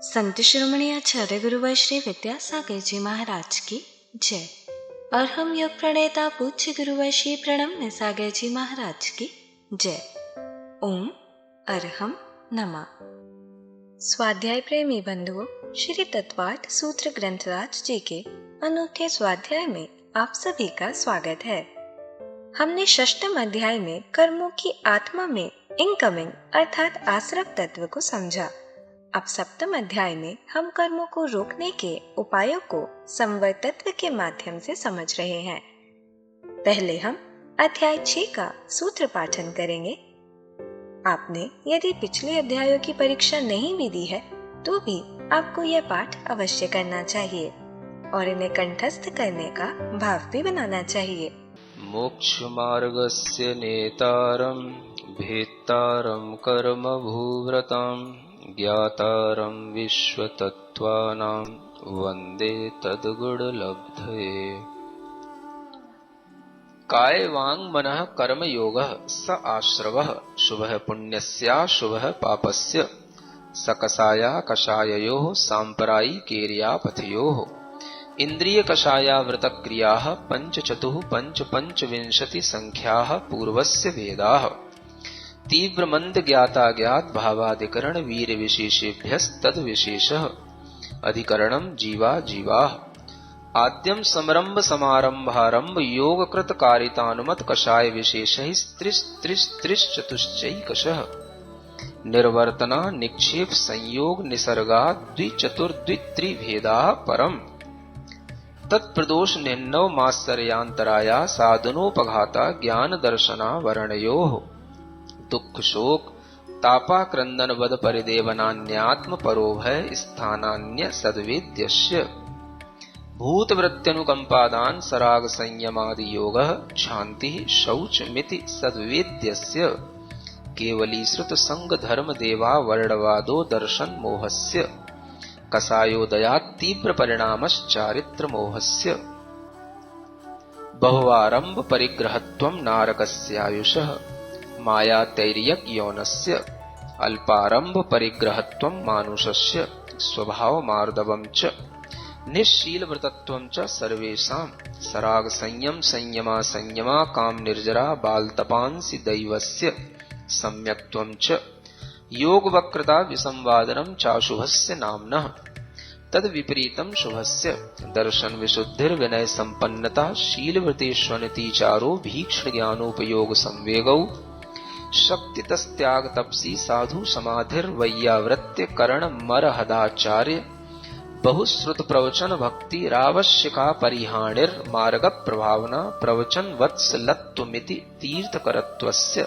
संत शिरोमणि आचार्य गुरुवर श्री विद्यासागर जी महाराज की जय। और हम योग प्रणेता पूज्य गुरुवर श्री प्रणम्य सागर जी महाराज की जय। ओम अरहम नमः। स्वाध्याय प्रेमी बंधुओं, श्री तत्वार्थ सूत्र ग्रंथराज जी के अनूठे स्वाध्याय में आप सभी का स्वागत है। हमने षष्ठम अध्याय में कर्मों की आत्मा में इनकमिंग अर्थात आश्रव तत्व को समझा। अब सप्तम अध्याय में हम कर्मों को रोकने के उपायों को संवर तत्व के माध्यम से समझ रहे हैं। पहले हम अध्याय 6 का सूत्र पाठन करेंगे। आपने यदि पिछले अध्यायों की परीक्षा नहीं भी दी है तो भी आपको यह पाठ अवश्य करना चाहिए और इन्हें कंठस्थ करने का भाव भी बनाना चाहिए। मोक्ष मार्गस्य नेतारं भेत्तारं कर्म भूव्रतां ज्ञातारं विश्वतत्त्वानां वन्दे तद्गुणलब्धये। काय वाङ् मनः कर्म योगः स आश्रवः शुभः पुण्यस्याशुभः पापस्य सकसाया कषाययोः साम्प्रदायिकेर्यापथयोः इंद्रिय कषायावृत क्रियाः पंचचतुः पंचविंशति संख्याः पूर्वस्य वेदाः तीव्र मंद ज्ञाता ज्ञात भावाधिकरण वीर विशेषेभ्यस्तद विशेषः अधिकरणं जीवा जीवाः आद्यम समरंभ समारंभारंभ योग कृत कारितानुमत कषाय विशेषैः त्रिश्चतुश्चैकशः निर्वर्तना निक्षेप संयोग निसर्गा द्विचतुर्द्वित्रिभेदाः परम् तत्प्रदोष निन्नव मात्सर्यांतराया साधनोपघाता ज्ञान दर्शना वर्णयोः दुख शोक तापाक्रंदन वद परिदेवनान्यात्म परोभय स्थानान्य सद्वेद्यस्य भूतवृत्त्यनुकंपादान सराग संयमादि योगः शांति शौच मिति सद्वेद्यस्य केवली श्रुत संग धर्म देवा वर्णवादो दर्शन मोहस्य कसायोदयात् तीव्र परिणामश्चारित्र मोहस्य बहुवारंभ परिग्रहत्वं नारकस्यायुषः माया तैर्यक यौनस्य अल्पारंभ परिग्रहत्वं मानुषस्य स्वभाव मार्दवं च निश्शील व्रतत्वं च सर्वेषां सराग संयमा काम निर्जरा बालतपांसि दैवस्य सम्यक्त्वं च योग वक्रता विसंवादनं चाशुभस्य नाम्नः तद विपरीतं शुभस्य दर्शन विशुद्धिर विनय संपन्नता शीलवृतेष्वनतिचारो भीक्ष्ण ज्ञानोपयोग संवेगौ शक्ति तस्त्याग तपसी साधु समाधिर वैयावृत्य करण मरहदाचार्य बहुश्रुत प्रवचन भक्ति रावश्यका परिहाणिर मार्ग प्रभावना प्रवचन वत्सलत्वमिति तीर्थकरत्वस्य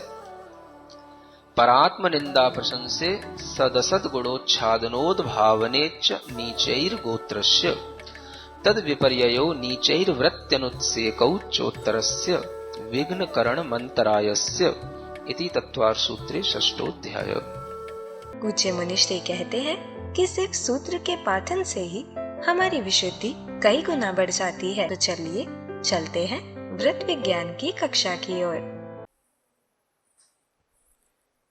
परात्म निंदा प्रशंसे सदसद गुणोच्छादनोद भावने च नीचैर गोत्रस्य तद विपर्ययो नीचैर वृत्त्यनुत्सेकौ चोत्तरस्य विघ्न करण मंतरायस्य इति तत्वार्थ सूत्रे षष्ठोध्याय। पूज्य मुनिश्री कहते हैं कि सिर्फ सूत्र के पाठन से ही हमारी विशुद्धि कई गुना बढ़ जाती है। तो चलिए चलते हैं वृत्त विज्ञान की कक्षा की ओर।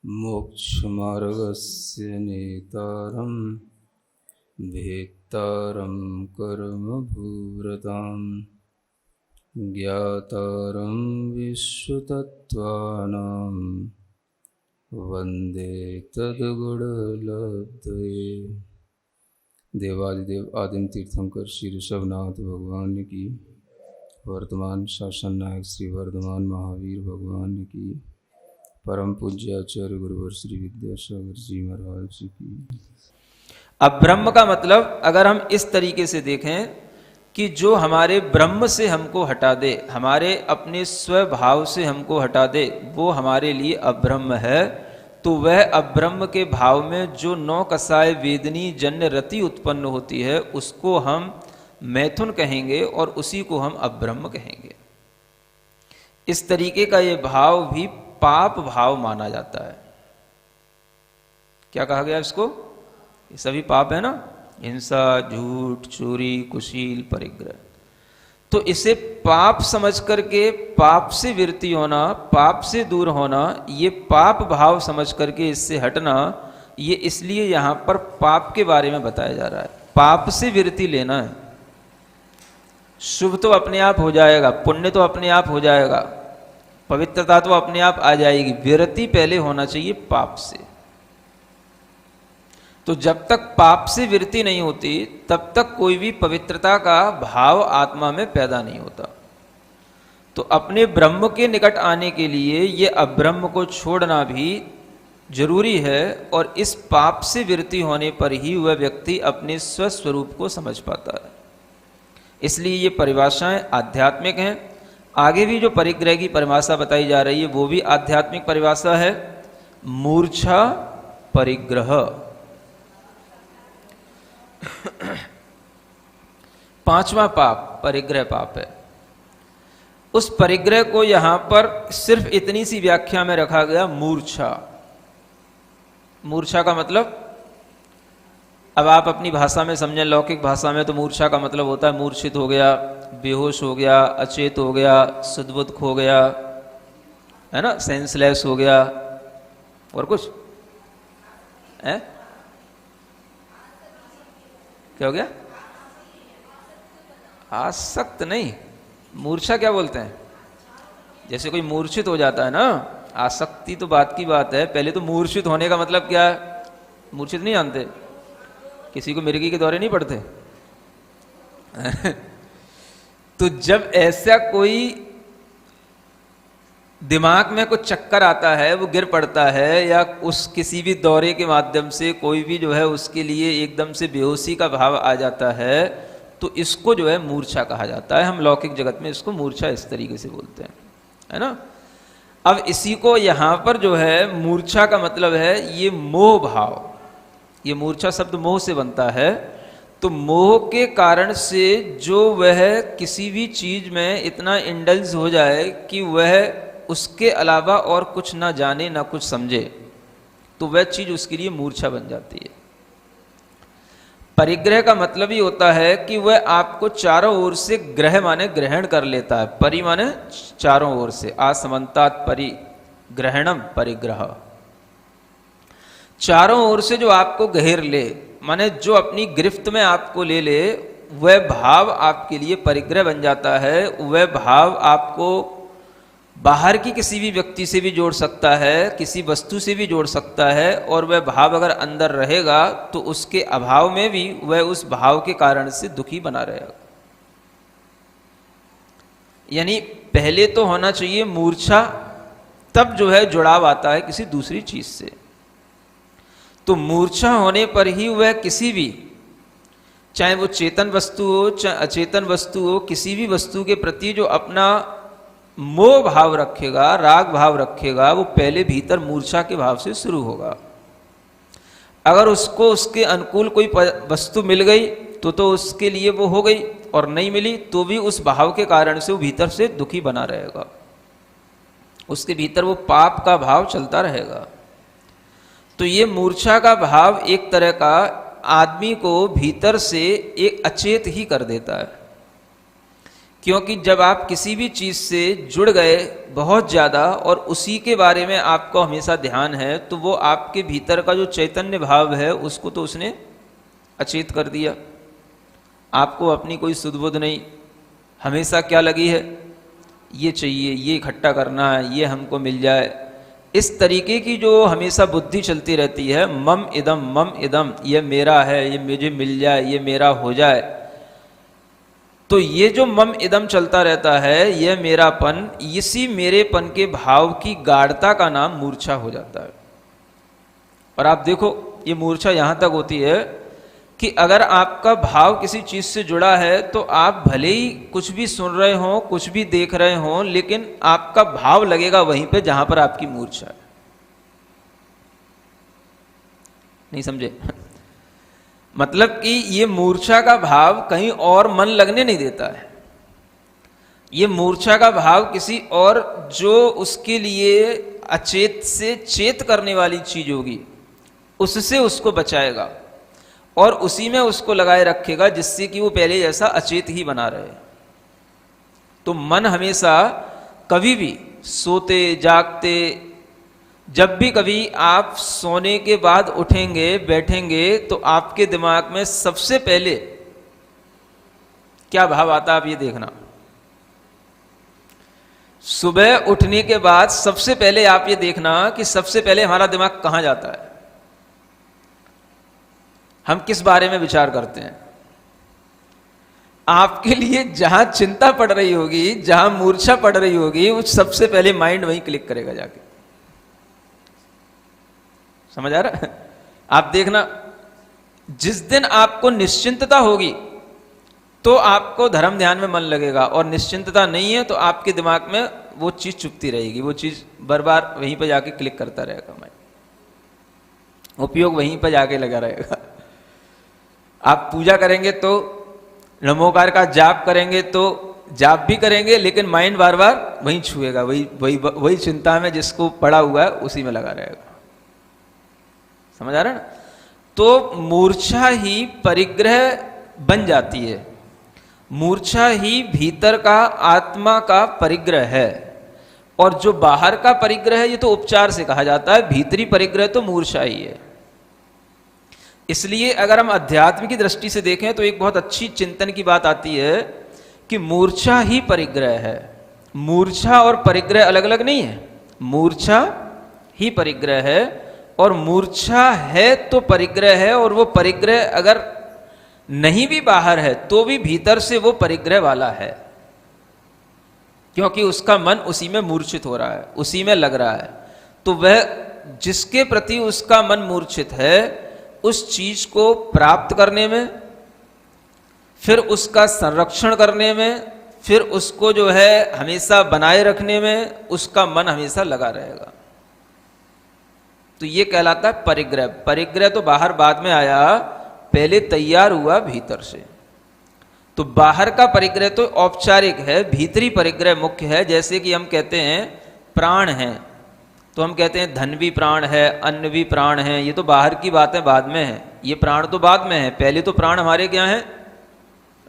मोक्ष मार्गस्य नेतारं भेत्तारं कर्म भूव्रतां ज्ञातारं विश्वतत्त्वानां वन्दे तद्गुणलब्धये। देवादिदेव आदिम तीर्थंकर श्री ऋषभनाथ भगवान की, वर्तमान शासन नायक श्री वर्धमान महावीर भगवान की, परम पूज्य आचार्य गुरुवर श्री विद्यासागर जी महाराज की। अब ब्रह्म का मतलब अगर हम इस तरीके से देखें कि जो हमारे ब्रह्म से हमको हटा दे, हमारे अपने स्वभाव से हमको हटा दे, वो हमारे लिए अब्रह्म है। तो वह अब्रह्म के भाव में जो नौ कसाय वेदनी जन्य रति उत्पन्न होती है उसको हम मैथुन कहेंगे और उसी को हम अब्रह्म कहेंगे। इस तरीके का ये भाव भी पाप भाव माना जाता है। क्या कहा गया इसको? ये सभी पाप है ना, हिंसा, झूठ, चोरी, कुशील, परिग्रह। तो इसे पाप समझ करके पाप से वृत्ति होना, पाप से दूर होना, ये पाप भाव समझ करके इससे हटना, ये इसलिए यहां पर पाप के बारे में बताया जा रहा है। पाप से विरति लेना है। शुभ तो अपने आप हो जाएगा, पुण्य तो अपने आप हो जाएगा, पवित्रता तो अपने आप आ जाएगी, विरति पहले होना चाहिए पाप से। तो जब तक पाप से विरति नहीं होती तब तक कोई भी पवित्रता का भाव आत्मा में पैदा नहीं होता। तो अपने ब्रह्म के निकट आने के लिए ये अब्रह्म को छोड़ना भी जरूरी है, और इस पाप से विरति होने पर ही वह व्यक्ति अपने स्वस्वरूप को समझ पाता है। इसलिए ये परिभाषाएं आध्यात्मिक हैं। आगे भी जो परिग्रह की परिभाषा बताई जा रही है वो भी आध्यात्मिक परिभाषा है, मूर्छा परिग्रह। पांचवा पाप परिग्रह पाप है। उस परिग्रह को यहां पर सिर्फ इतनी सी व्याख्या में रखा गया, मूर्छा। मूर्छा का मतलब, अब आप अपनी भाषा में समझें, लौकिक भाषा में तो मूर्छा का मतलब होता है मूर्छित हो गया, बेहोश हो गया, अचेत हो गया, सुधबुध खो गया, है ना, सेंसलेस हो गया। और कुछ है? क्या हो गया? आसक्त नहीं, मूर्छा क्या बोलते हैं? जैसे कोई मूर्छित हो जाता है ना, आसक्ति तो बात की बात है। पहले तो मूर्छित होने का मतलब क्या है? मूर्छित नहीं जानते? किसी को मिर्गी के दौरे नहीं पड़ते? तो जब ऐसा कोई दिमाग में कुछ चक्कर आता है, वो गिर पड़ता है, या उस किसी भी दौरे के माध्यम से कोई भी जो है उसके लिए एकदम से बेहोशी का भाव आ जाता है, तो इसको जो है मूर्छा कहा जाता है। हम लौकिक जगत में इसको मूर्छा इस तरीके से बोलते हैं, है ना। अब इसी को यहां पर जो है मूर्छा का मतलब है ये मोह भाव। ये मूर्छा शब्द मोह से बनता है। तो मोह के कारण से जो वह किसी भी चीज में इतना इंडल्ज हो जाए कि वह उसके अलावा और कुछ ना जाने ना कुछ समझे, तो वह चीज उसके लिए मूर्छा बन जाती है। परिग्रह का मतलब ही होता है कि वह आपको चारों ओर से ग्रह माने ग्रहण कर लेता है। परि माने चारों ओर से, आसमंतात परिग्रहणम परिग्रह। चारों ओर से जो आपको घेर ले, माने जो अपनी गिरफ्त में आपको ले ले, वह भाव आपके लिए परिग्रह बन जाता है। वह भाव आपको बाहर की किसी भी व्यक्ति से भी जोड़ सकता है, किसी वस्तु से भी जोड़ सकता है, और वह भाव अगर अंदर रहेगा तो उसके अभाव में भी वह उस भाव के कारण से दुखी बना रहेगा। यानी पहले तो होना चाहिए मूर्छा, तब जो है जुड़ाव आता है किसी दूसरी चीज से। तो मूर्छा होने पर ही वह किसी भी, चाहे वो चेतन वस्तु हो चाहे अचेतन वस्तु हो, किसी भी वस्तु के प्रति जो अपना मोह भाव रखेगा, राग भाव रखेगा, वो पहले भीतर मूर्छा के भाव से शुरू होगा। अगर उसको उसके अनुकूल कोई वस्तु मिल गई तो उसके लिए वो हो गई, और नहीं मिली तो भी उस भाव के कारण से वो भीतर से दुखी बना रहेगा। उसके भीतर वो पाप का भाव चलता रहेगा। तो ये मूर्छा का भाव एक तरह का आदमी को भीतर से एक अचेत ही कर देता है। क्योंकि जब आप किसी भी चीज से जुड़ गए बहुत ज्यादा और उसी के बारे में आपको हमेशा ध्यान है, तो वो आपके भीतर का जो चैतन्य भाव है उसको तो उसने अचेत कर दिया। आपको अपनी कोई सुध-बुध नहीं, हमेशा क्या लगी है, ये चाहिए, ये इकट्ठा करना है, ये हमको मिल जाए। इस तरीके की जो हमेशा बुद्धि चलती रहती है, मम इदम, ये मेरा है, ये मुझे मिल जाए, ये मेरा हो जाए। तो ये जो मम इदम चलता रहता है, यह मेरापन, इसी मेरेपन के भाव की गाढ़ता का नाम मूर्छा हो जाता है। और आप देखो ये मूर्छा यहां तक होती है कि अगर आपका भाव किसी चीज से जुड़ा है तो आप भले ही कुछ भी सुन रहे हो, कुछ भी देख रहे हो, लेकिन आपका भाव लगेगा वहीं पे जहां पर आपकी मूर्छा है। नहीं समझे? मतलब कि ये मूर्छा का भाव कहीं और मन लगने नहीं देता है। ये मूर्छा का भाव किसी और जो उसके लिए अचेत से चेत करने वाली चीज होगी उससे उसको बचाएगा और उसी में उसको लगाए रखेगा, जिससे कि वो पहले जैसा अचेत ही बना रहे। तो मन हमेशा कभी भी सोते जागते जब भी कभी आप सोने के बाद उठेंगे बैठेंगे तो आपके दिमाग में सबसे पहले क्या भाव आता है आप ये देखना। सुबह उठने के बाद सबसे पहले आप ये देखना कि सबसे पहले हमारा दिमाग कहां जाता है, हम किस बारे में विचार करते हैं। आपके लिए जहां चिंता पड़ रही होगी, जहां मूर्छा पड़ रही होगी, उस सबसे पहले माइंड वहीं क्लिक करेगा जाके। समझ आ रहा है? आप देखना, जिस दिन आपको निश्चिंतता होगी तो आपको धर्म ध्यान में मन लगेगा, और निश्चिंतता नहीं है तो आपके दिमाग में वो चीज चुपती रहेगी, वो चीज बार बार वहीं पर जाके क्लिक करता रहेगा, माइंड उपयोग वहीं पर जाके लगा रहेगा। आप पूजा करेंगे तो नमोकार का जाप करेंगे तो जाप भी करेंगे, लेकिन माइंड बार बार वहीं छुएगा, वही चिंता में जिसको पड़ा हुआ है उसी में लगा रहेगा। समझ आ रहा है ना? तो मूर्छा ही परिग्रह बन जाती है, मूर्छा ही भीतर का आत्मा का परिग्रह है, और जो बाहर का परिग्रह है ये तो उपचार से कहा जाता है, भीतरी परिग्रह तो मूर्छा ही है। इसलिए अगर हम अध्यात्म की दृष्टि से देखें तो एक बहुत अच्छी चिंतन की बात आती है कि मूर्छा ही परिग्रह है। मूर्छा और परिग्रह अलग अलग नहीं है, मूर्छा ही परिग्रह है, और मूर्छा है तो परिग्रह है, और वो परिग्रह अगर नहीं भी बाहर है तो भी भीतर से वो परिग्रह वाला है, क्योंकि उसका मन उसी में मूर्छित हो रहा है, उसी में लग रहा है। तो वह जिसके प्रति उसका मन मूर्छित है उस चीज को प्राप्त करने में, फिर उसका संरक्षण करने में, फिर उसको जो है हमेशा बनाए रखने में उसका मन हमेशा लगा रहेगा। तो ये कहलाता है परिग्रह। परिग्रह तो बाहर बाद में आया, पहले तैयार हुआ भीतर से। तो बाहर का परिग्रह तो औपचारिक है, भीतरी परिग्रह मुख्य है। जैसे कि हम कहते हैं प्राण हैं, तो हम कहते हैं धन भी प्राण है, अन्न भी प्राण है, ये तो बाहर की बातें बाद में है, ये प्राण तो बाद में है। पहले तो प्राण हमारे क्या हैं,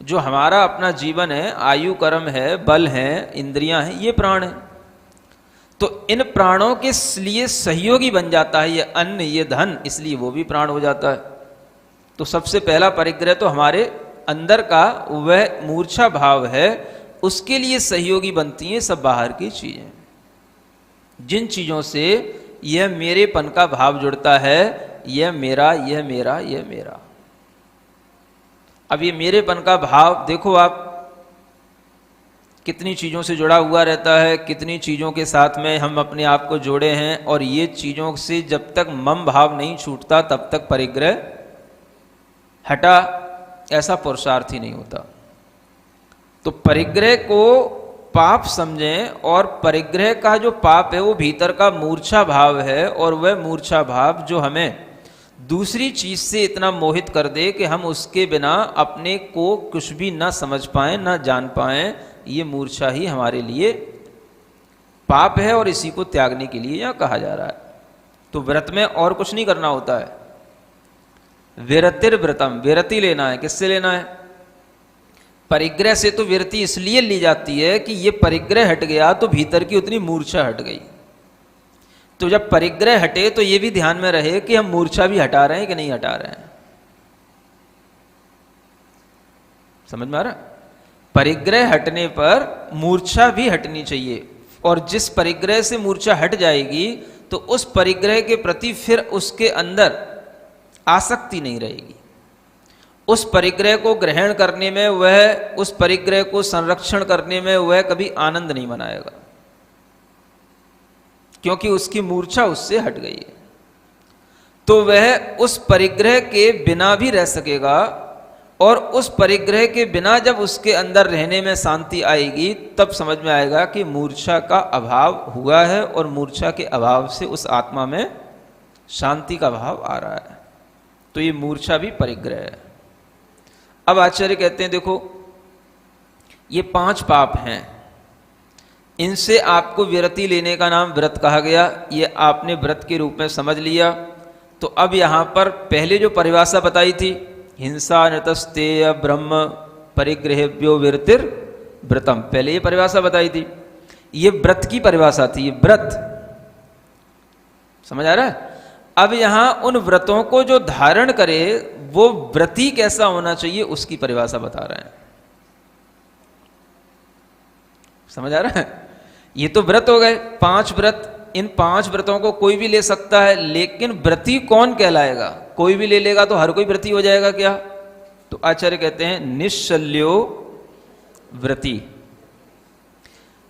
जो हमारा अपना जीवन है, आयु कर्म है, बल है, इंद्रियां हैं, ये प्राण है। तो इन प्राणों के लिए सहयोगी बन जाता है ये अन्न, ये धन, इसलिए वो भी प्राण हो जाता है। तो सबसे पहला परिग्रह तो हमारे अंदर का वह मूर्छा भाव है, उसके लिए सहयोगी बनती हैं सब बाहर की चीजें। जिन चीजों से यह मेरेपन का भाव जुड़ता है, यह मेरा, यह मेरा, यह मेरा। अब ये मेरेपन का भाव देखो आप कितनी चीज़ों से जुड़ा हुआ रहता है, कितनी चीज़ों के साथ में हम अपने आप को जोड़े हैं, और ये चीज़ों से जब तक मम भाव नहीं छूटता तब तक परिग्रह हटा ऐसा पुरुषार्थ ही नहीं होता। तो परिग्रह को पाप समझें, और परिग्रह का जो पाप है वो भीतर का मूर्छा भाव है, और वह मूर्छा भाव जो हमें दूसरी चीज से इतना मोहित कर दे कि हम उसके बिना अपने को कुछ भी ना समझ पाएं, ना जान पाएं, ये मूर्छा ही हमारे लिए पाप है, और इसी को त्यागने के लिए यहां कहा जा रहा है। तो व्रत में और कुछ नहीं करना होता है, विरतिर व्रतम, विरति लेना है। किससे लेना है? परिग्रह से। तो विरति इसलिए ली जाती है कि ये परिग्रह हट गया तो भीतर की उतनी मूर्छा हट गई। तो जब परिग्रह हटे तो ये भी ध्यान में रहे कि हम मूर्छा भी हटा रहे हैं कि नहीं हटा रहे हैं। समझ में आ रहा? परिग्रह हटने पर मूर्छा भी हटनी चाहिए, और जिस परिग्रह से मूर्छा हट जाएगी तो उस परिग्रह के प्रति फिर उसके अंदर आसक्ति नहीं रहेगी। उस परिग्रह को ग्रहण करने में, वह उस परिग्रह को संरक्षण करने में वह कभी आनंद नहीं मनाएगा, क्योंकि उसकी मूर्छा उससे हट गई है। तो वह उस परिग्रह के बिना भी रह सकेगा, और उस परिग्रह के बिना जब उसके अंदर रहने में शांति आएगी तब समझ में आएगा कि मूर्छा का अभाव हुआ है, और मूर्छा के अभाव से उस आत्मा में शांति का भाव आ रहा है। तो ये मूर्छा भी परिग्रह है। अब आचार्य कहते हैं देखो, ये 5 पाप हैं, इनसे आपको विरति लेने का नाम व्रत कहा गया। ये आपने व्रत के रूप में समझ लिया। तो अब यहां पर पहले जो परिभाषा बताई थी, हिंसा नतस्तेय ब्रह्म परिग्रहेभ्यो विरतिर व्रतम, पहले ये परिभाषा बताई थी। ये व्रत की परिभाषा थी। ये व्रत समझ आ रहा है? अब यहां उन व्रतों को जो धारण करे वो व्रती कैसा होना चाहिए उसकी परिभाषा बता रहे हैं। समझ आ रहा है? ये तो व्रत हो गए 5 व्रत, इन 5 व्रतों को कोई भी ले सकता है, लेकिन व्रती कौन कहलाएगा? कोई भी ले लेगा तो हर कोई व्रती हो जाएगा क्या? तो आचार्य कहते हैं निश्शल्यो व्रती।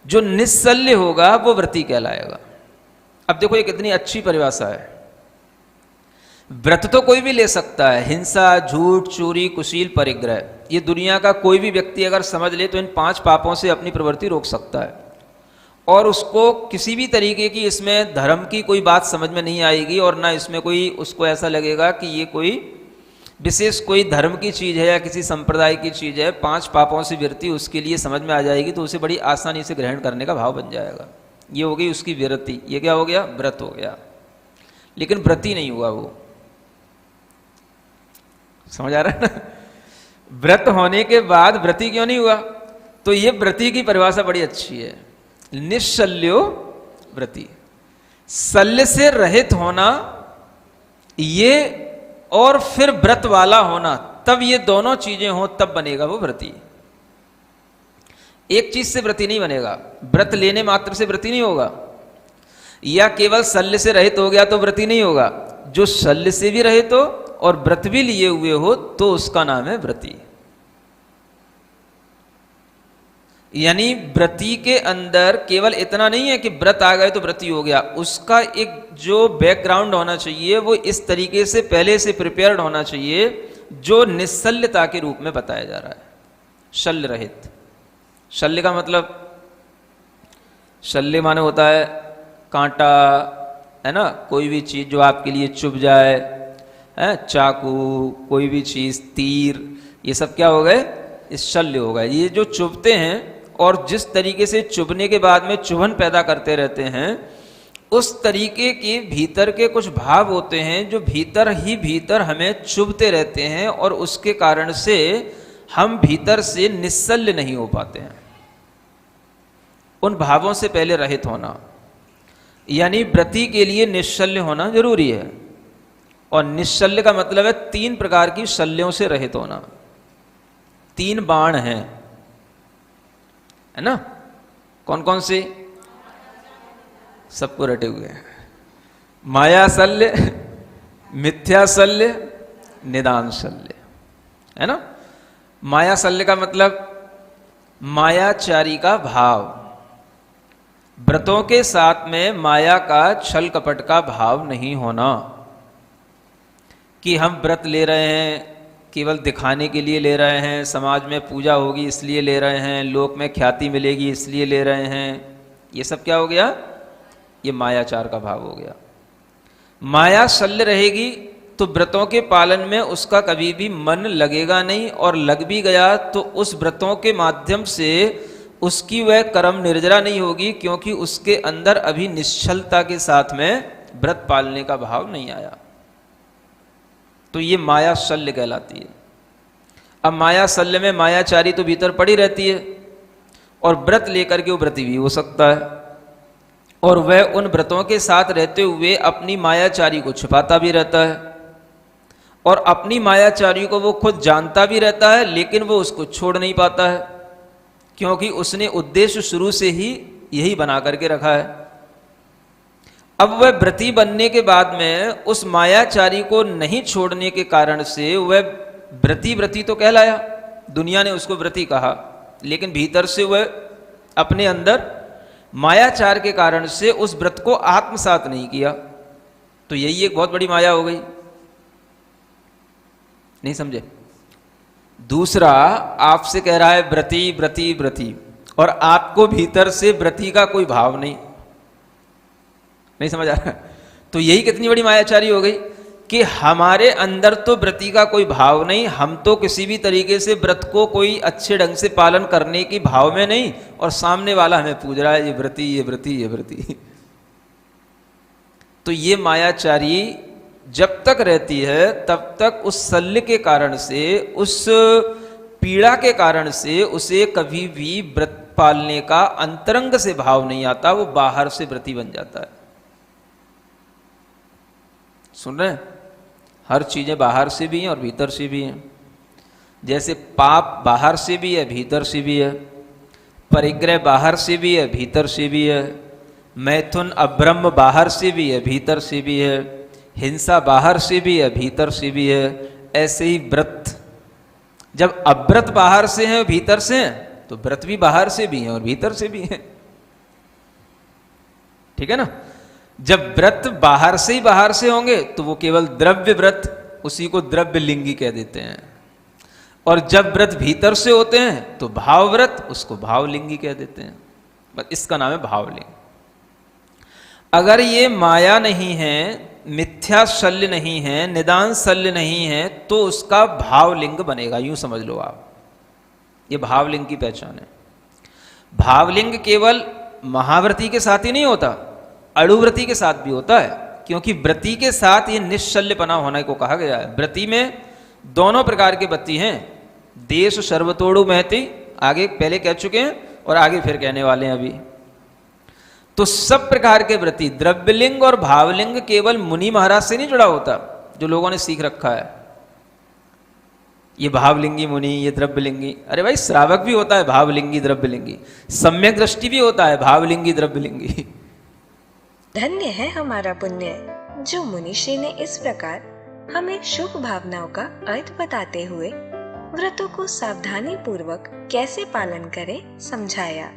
जो निश्शल्य होगा वो व्रती कहलाएगा। अब देखो ये कितनी अच्छी परिभाषा है। व्रत तो कोई भी ले सकता है, हिंसा, झूठ, चोरी, कुशील, परिग्रह, ये दुनिया का कोई भी व्यक्ति अगर समझ ले तो इन 5 पापों से अपनी प्रवृत्ति रोक सकता है, और उसको किसी भी तरीके की इसमें धर्म की कोई बात समझ में नहीं आएगी, और ना इसमें कोई उसको ऐसा लगेगा कि ये कोई विशेष कोई धर्म की चीज़ है या किसी संप्रदाय की चीज़ है। 5 पापों से विरति उसके लिए समझ में आ जाएगी तो उसे बड़ी आसानी से ग्रहण करने का भाव बन जाएगा। ये हो गई उसकी विरति। ये क्या हो गया? व्रत हो गया। लेकिन व्रती नहीं हुआ वो। समझ आ रहा है ना? व्रत होने के बाद व्रती क्यों नहीं हुआ? तो ये व्रती की परिभाषा बड़ी अच्छी है। निश्शल्यो व्रती, शल्य से रहित होना ये, और फिर व्रत वाला होना, तब ये दोनों चीजें हो तब बनेगा वो व्रती। एक चीज से व्रती नहीं बनेगा। व्रत लेने मात्र से व्रती नहीं होगा, या केवल शल्य से रहित हो गया तो व्रती नहीं होगा। जो शल्य से भी रहित हो और व्रत भी लिए हुए हो तो उसका नाम है व्रती। यानी व्रती के अंदर केवल इतना नहीं है कि व्रत आ गए तो व्रती हो गया, उसका एक जो बैकग्राउंड होना चाहिए वो इस तरीके से पहले से प्रिपेयर्ड होना चाहिए जो निश्शल्यता के रूप में बताया जा रहा है। शल्य रहित। शल्य का मतलब, शल्य माने होता है कांटा, है ना, कोई भी चीज जो आपके लिए चुभ जाए, है, चाकू, कोई भी चीज, तीर, ये सब क्या हो गए? इस शल्य हो गए। ये जो चुभते हैं और जिस तरीके से चुभने के बाद में चुभन पैदा करते रहते हैं, उस तरीके के भीतर के कुछ भाव होते हैं जो भीतर ही भीतर हमें चुभते रहते हैं, और उसके कारण से हम भीतर से निश्शल्य नहीं हो पाते हैं। उन भावों से पहले रहित होना, यानी व्रती के लिए निश्शल्य होना जरूरी है। और निश्शल्य का मतलब है 3 प्रकार की शल्यों से रहित होना। 3 बाण हैं, है ना? कौन कौन से? सबको रटे हुए हैं। माया शल्य, मिथ्या शल्य, निदान शल्य, है ना? माया शल्य का मतलब मायाचारी का भाव। व्रतों के साथ में माया का छल कपट का भाव नहीं होना, कि हम व्रत ले रहे हैं केवल दिखाने के लिए ले रहे हैं, समाज में पूजा होगी इसलिए ले रहे हैं, लोक में ख्याति मिलेगी इसलिए ले रहे हैं। ये सब क्या हो गया? ये मायाचार का भाव हो गया। माया शल्य रहेगी तो व्रतों के पालन में उसका कभी भी मन लगेगा नहीं, और लग भी गया तो उस व्रतों के माध्यम से उसकी वह कर्म निर्जरा नहीं होगी, क्योंकि उसके अंदर अभी निश्चलता के साथ में व्रत पालने का भाव नहीं आया। तो ये माया शल्य कहलाती है। अब माया शल्य में मायाचारी तो भीतर पड़ी रहती है, और व्रत लेकर के वो व्रती भी हो सकता है, और वह उन व्रतों के साथ रहते हुए अपनी मायाचारी को छिपाता भी रहता है, और अपनी मायाचारी को वो खुद जानता भी रहता है, लेकिन वो उसको छोड़ नहीं पाता है, क्योंकि उसने उद्देश्य शुरू से ही यही बना करके रखा है। अब वह व्रती बनने के बाद में उस मायाचारी को नहीं छोड़ने के कारण से वह व्रती तो कहलाया, दुनिया ने उसको व्रती कहा, लेकिन भीतर से वह अपने अंदर मायाचार के कारण से उस व्रत को आत्मसात नहीं किया। तो यही एक बहुत बड़ी माया हो गई। नहीं समझे? दूसरा आपसे कह रहा है व्रती व्रती व्रती, और आपको भीतर से व्रती का कोई भाव नहीं समझ आ रहा? तो यही कितनी बड़ी मायाचारी हो गई कि हमारे अंदर तो व्रती का कोई भाव नहीं, हम तो किसी भी तरीके से व्रत को कोई अच्छे ढंग से पालन करने की भाव में नहीं, और सामने वाला हमें पूज रहा है ये व्रती ये व्रती ये व्रती। तो ये मायाचारी जब तक रहती है तब तक उस शल्य के कारण से, उस पीड़ा के कारण से उसे कभी भी व्रत पालने का अंतरंग से भाव नहीं आता, वो बाहर से व्रती बन जाता है। सुन रहे हैं? हर चीजें बाहर से भी हैं और भीतर से भी हैं। जैसे पाप बाहर से भी है, भीतर से भी है। परिग्रह बाहर से भी है, भीतर से भी है। मैथुन अब्रह्म बाहर से भी है, भीतर से भी है। हिंसा बाहर से भी है, भीतर से भी है। ऐसे ही व्रत, जब अव्रत बाहर से है, भीतर से है, तो व्रत भी बाहर से भी है और भीतर से भी है। ठीक है ना? जब व्रत बाहर से ही बाहर से होंगे तो वो केवल द्रव्य व्रत, उसी को द्रव्य लिंगी कह देते हैं। और जब व्रत भीतर से होते हैं तो भाव व्रत, उसको भावलिंगी कह देते हैं। बस इसका नाम है भावलिंग। अगर ये माया नहीं है, मिथ्या शल्य नहीं है, निदान शल्य नहीं है, तो उसका भावलिंग बनेगा। यूं समझ लो आप, ये भावलिंग की पहचान है। भावलिंग केवल महाव्रती के साथ ही नहीं होता, अड़ुव्रती के साथ भी होता है। क्योंकि व्रती के साथ ये निश्चल्यपना होने को कहा गया है। व्रती में दोनों प्रकार के व्रती हैं। देश सर्वतोड़ु महति, आगे पहले कह चुके हैं और आगे फिर कहने वाले हैं अभी। तो सब प्रकार के व्रती, द्रव्यलिंग और भावलिंग केवल मुनि महाराज से नहीं जुड़ा होता, जो लोगों ने सीख रखा है ये भावलिंगी मुनि, ये द्रव्यलिंगी। अरे भाई, श्रावक भी होता है भावलिंगी द्रव्यलिंगी, सम्यक दृष्टि भी होता है भावलिंगी द्रव्यलिंगी। धन्य है हमारा पुण्य, जो मुनिश्री ने इस प्रकार हमें शुभ भावनाओं का अर्थ बताते हुए व्रतों को सावधानी पूर्वक कैसे पालन करें समझाया।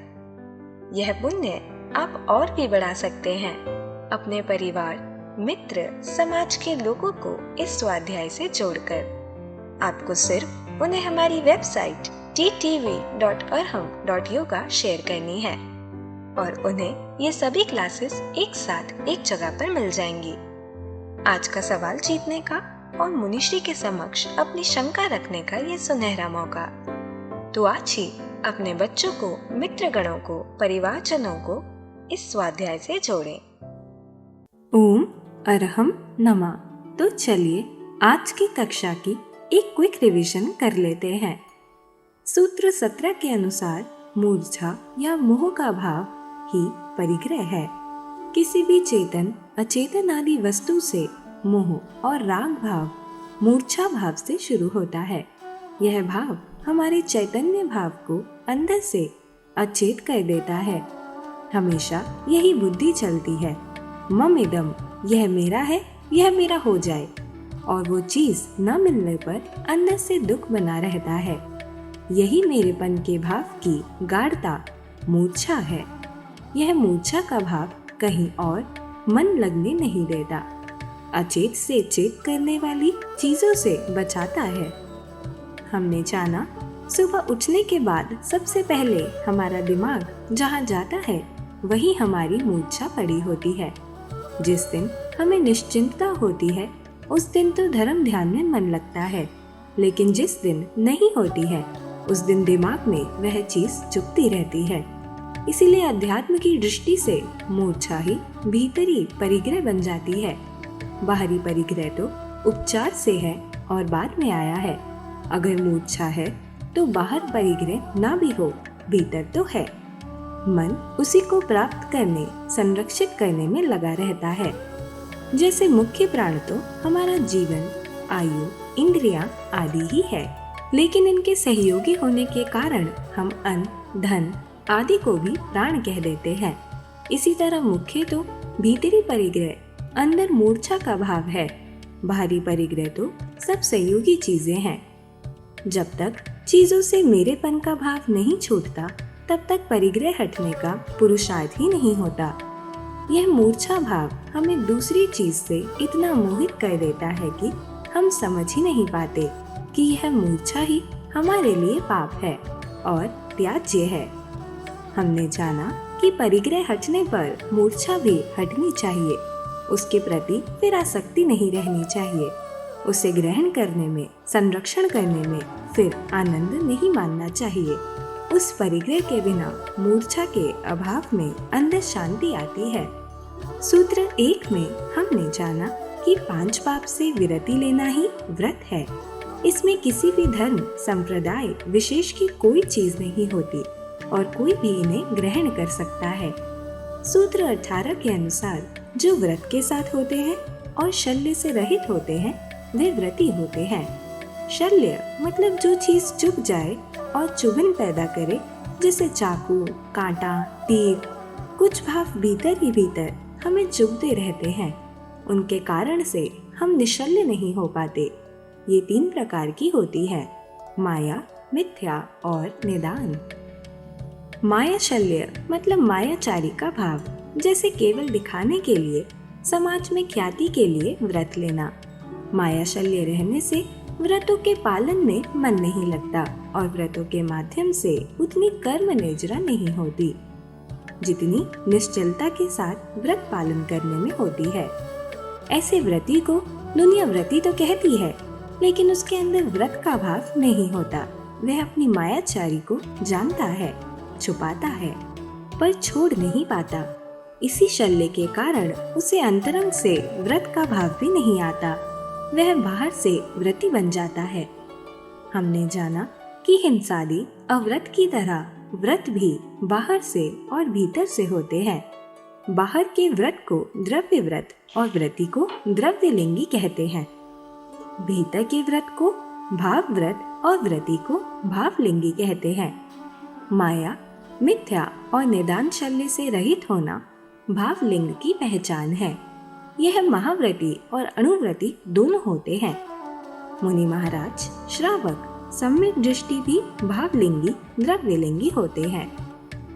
यह पुण्य आप और भी बढ़ा सकते हैं। अपने परिवार, मित्र, समाज के लोगों को इस स्वाध्याय से जोड़कर। आपको सिर्फ उन्हें हमारी वेबसाइट ttv.arham.yoga शेयर करनी है और उन्हें ये सभी क्लासेस एक साथ एक जगह पर मिल जाएंगी। आज का सवाल जीतने का और मुनिश्री के समक्ष अपनी शंका रखने का ये सुनहरा मौका। तो आज ही अपने बच्चों को, मित्रगणों को, परिवारजनों को इस स्वाध्याय से जोड़ें। ओम अरहम नमः। तो चलिए आज की कक्षा की एक क्विक रिवीजन कर लेते हैं। सूत्र 17 के अनुसार मूर्छा या मोह का भाव ही परिग्रह है। किसी भी चेतन, अचेतन आदि वस्तु से मोह और राग भाव मूर्छा भाव से शुरू होता है। यह भाव हमारे चैतन्य भाव को अंदर से अचेत कर देता है। हमेशा यही बुद्धि चलती है, मम इदम, यह मेरा है, यह मेरा हो जाए, और वो चीज न मिलने पर अंदर से दुख बना रहता है। यही मेरेपन के भाव की गाढ़ता मूर्छा है। यह मूर्छा का भाव कहीं और मन लगने नहीं देता, अचेत से चेत करने वाली चीजों से बचाता है। हमने जाना, सुबह उठने के बाद सबसे पहले हमारा दिमाग जहाँ जाता है वही हमारी मूर्छा पड़ी होती है। जिस दिन हमें निश्चिंतता होती है उस दिन तो धर्म ध्यान में मन लगता है, लेकिन जिस दिन नहीं होती है उस दिन दिमाग में वह चीज चुपती रहती है। इसीलिए अध्यात्म की दृष्टि से मूर्छा ही भीतरी परिग्रह बन जाती है। बाहरी परिग्रह तो उपचार से है और बाद में आया है। अगर मूर्छा है तो बाहर परिग्रह ना भी हो, भीतर तो है। मन उसी को प्राप्त करने, संरक्षित करने में लगा रहता है। जैसे मुख्य प्राण तो हमारा जीवन, आयु, इंद्रियां आदि ही है, लेकिन इनके सहयोगी होने के कारण हम अन्न, धन आदि को भी प्राण कह देते हैं। इसी तरह मुख्य तो भीतरी परिग्रह, अंदर मूर्छा का भाव है। बाहरी परिग्रह तो सब सहयोगी चीजें हैं। जब तक चीजों से मेरेपन का भाव नहीं छूटता तब तक परिग्रह हटने का पुरुषार्थ ही नहीं होता। यह मूर्छा भाव हमें दूसरी चीज से इतना मोहित कर देता है कि हम समझ ही नहीं पाते कि यह मूर्छा ही हमारे लिए पाप है और त्याज्य है। हमने जाना कि परिग्रह हटने पर मूर्छा भी हटनी चाहिए, उसके प्रति फिर आसक्ति नहीं रहनी चाहिए, उसे ग्रहण करने में, संरक्षण करने में फिर आनंद नहीं मानना चाहिए। उस परिग्रह के बिना मूर्छा के अभाव में अंदर शांति आती है। सूत्र 1 में हमने जाना कि 5 पाप से विरति लेना ही व्रत है। इसमें किसी भी धर्म, संप्रदाय विशेष की कोई चीज नहीं होती और कोई भी इन्हें ग्रहण कर सकता है। सूत्र 18 के अनुसार जो व्रत के साथ होते हैं और शल्य से रहित होते हैं वे व्रती होते हैं। शल्य मतलब जो चीज चुभ जाए और चुभन पैदा करे, जैसे चाकू, कांटा, तीर। कुछ भाव भीतर ही भीतर हमें चुभते रहते हैं, उनके कारण से हम निशल्य नहीं हो पाते। ये 3 प्रकार की होती है, माया, मिथ्या और निदान। माया शल्य मतलब मायाचारी का भाव, जैसे केवल दिखाने के लिए, समाज में ख्याति के लिए व्रत लेना। माया शल्य रहने से व्रतों के पालन में मन नहीं लगता और व्रतों के माध्यम से उतनी कर्म निजरा नहीं होती जितनी निश्चलता के साथ व्रत पालन करने में होती है। ऐसे व्रती को दुनिया व्रती तो कहती है, लेकिन उसके अंदर व्रत का भाव नहीं होता। वह अपनी मायाचारी को जानता है, छुपाता है, पर छोड़ नहीं पाता। इसी शल्य के कारण उसे अंतरंग से व्रत का भाव भी नहीं आता, वह बाहर से व्रती बन जाता है। हमने जाना कि हिंसादि अव्रत की तरह व्रत भी बाहर से और भीतर से होते हैं। बाहर के व्रत को द्रव्य व्रत और व्रती को द्रव्य लिंगी कहते हैं। भीतर के व्रत को भाव व्रत और व्रती को भावलिंगी कहते हैं। माया, मिथ्या और निदान शल्य से रहित होना भावलिंग की पहचान है। यह महाव्रती और अणुव्रती दोनों होते हैं। मुनि महाराज, श्रावक, सम्यक दृष्टि भी भावलिंगी द्रव्यलिंगी होते हैं।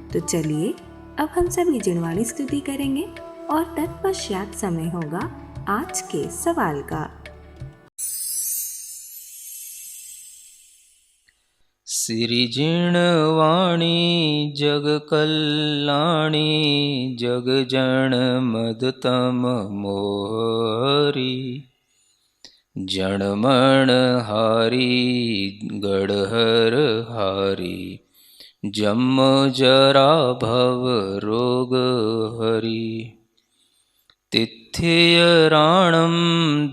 तो चलिए अब हम सभी जिनवाणी स्तुति करेंगे और तत्पश्चात समय होगा आज के सवाल का। सिरिजिणवाणी जग कल्याणी जग जन मदतम मोहरी जनमण हारी गढ़हर हारी जम जरा भव रोग हरि तिथियराणम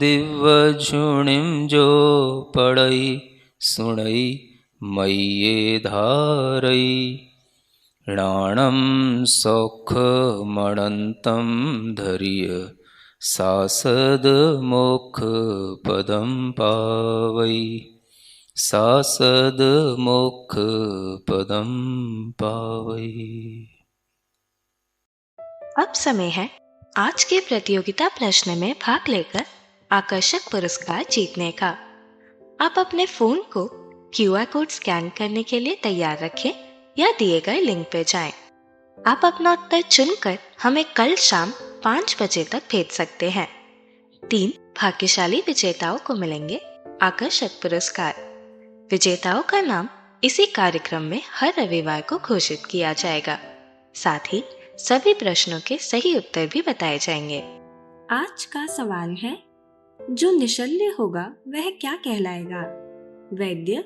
दिव्यझुणिम जो पढ़ई सुणई मय्ये धारई राणम सौख मणंतम धैर्य सासद मोक्ष पदम पावई सासद मोक्ष पदम पावई। अब समय है आज के प्रतियोगिता प्रश्न में भाग लेकर आकर्षक पुरस्कार जीतने का। आप अपने फोन को QR कोड स्कैन करने के लिए तैयार रखें या दिए गए लिंक पे जाएं। आप अपना उत्तर चुनकर हमें कल शाम 5 बजे तक भेज सकते हैं। 3 भाग्यशाली विजेताओं को मिलेंगे आकर्षक पुरस्कार। विजेताओं का नाम इसी कार्यक्रम में हर रविवार को घोषित किया जाएगा। साथ ही सभी प्रश्नों के सही उत्तर भी बताए जाएंगे। आज का सवाल है, जो निशल्य होगा वह क्या कहलाएगा? वैद्य,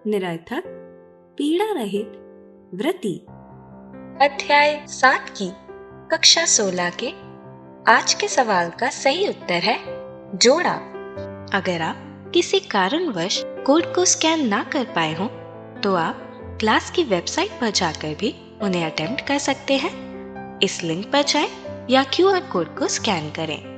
निरर्थक, पीड़ा रहित, व्रती। अध्याय 7 की कक्षा 16 के आज के सवाल का सही उत्तर है जोड़ा। अगर आप किसी कारणवश कोड को स्कैन ना कर पाए हों तो आप क्लास की वेबसाइट पर जाकर भी उन्हें अटेम्प्ट कर सकते हैं। इस लिंक पर जाएं या QR कोड को स्कैन करें।